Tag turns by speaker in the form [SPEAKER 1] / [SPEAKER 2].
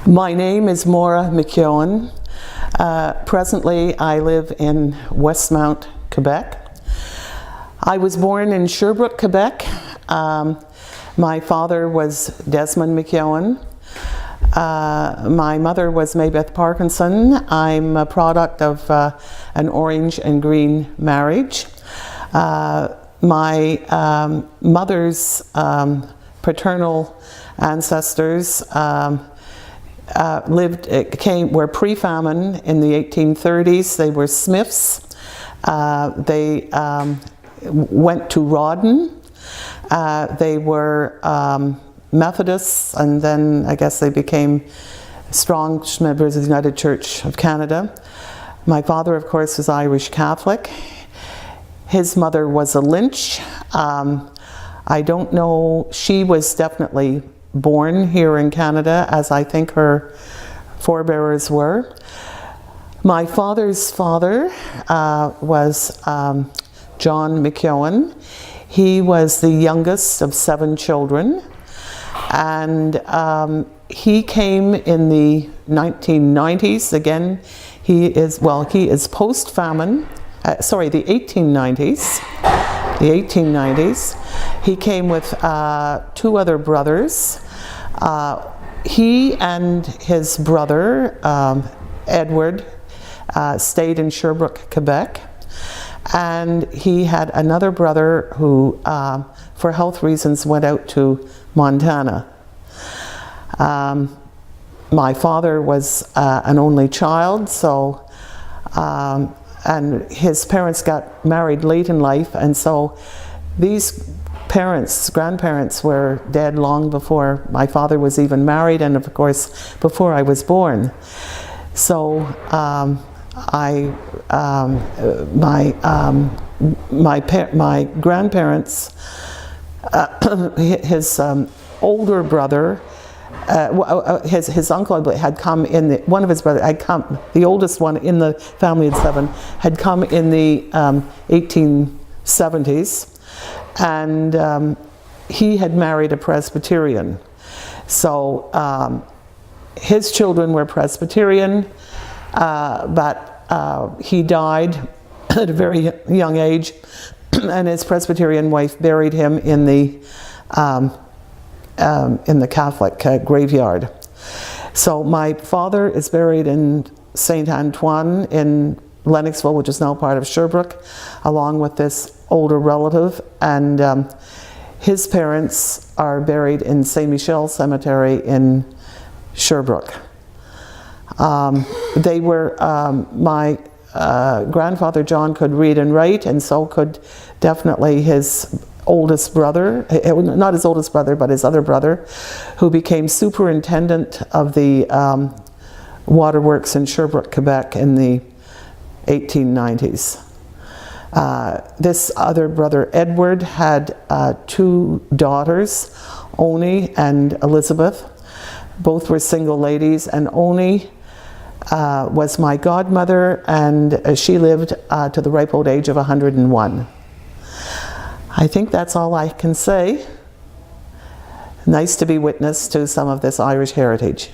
[SPEAKER 1] My name is Maura McKeon. Presently, I live in Westmount, Quebec. I was born in Sherbrooke, Quebec. My father was Desmond McKeon. My mother was Maybeth Parkinson. I'm a product of an orange and green marriage. My mother's paternal ancestors were pre-famine in the 1830s. They were Smiths. They went to Rawdon. They were Methodists, and then I guess they became strong members of the United Church of Canada. My father, of course, was Irish Catholic. His mother was a Lynch. I don't know, she was definitely born here in Canada, as I think her forebearers were. My father's father was John McKeon. He was the youngest of 7 children, and he came in the 1990s. Again, he is post-famine, the 1890s. The 1890s. He came with 2 other brothers. He and his brother, Edward, stayed in Sherbrooke, Quebec. And he had another brother who, for health reasons, went out to Montana. My father was an only child, so and his parents got married late in life, and so these grandparents were dead long before my father was even married, and of course before I was born. So my grandparents, his older brother, his uncle had come in one of his brothers had come, the oldest one in the family of 7, had come in the 1870s, and he had married a Presbyterian. So his children were Presbyterian, but he died at a very young age, and his Presbyterian wife buried him in the Catholic graveyard. So my father is buried in St. Antoine in Lennoxville, which is now part of Sherbrooke, along with this older relative, and his parents are buried in St. Michel Cemetery in Sherbrooke. They were, my grandfather John could read and write, and so could definitely his oldest brother, not his oldest brother, but his other brother, who became superintendent of the waterworks in Sherbrooke, Quebec in the 1890s. This other brother, Edward, had 2 daughters, Oni and Elizabeth. Both were single ladies, and Oni was my godmother, and she lived to the ripe old age of 101. I think that's all I can say. Nice to be witness to some of this Irish heritage.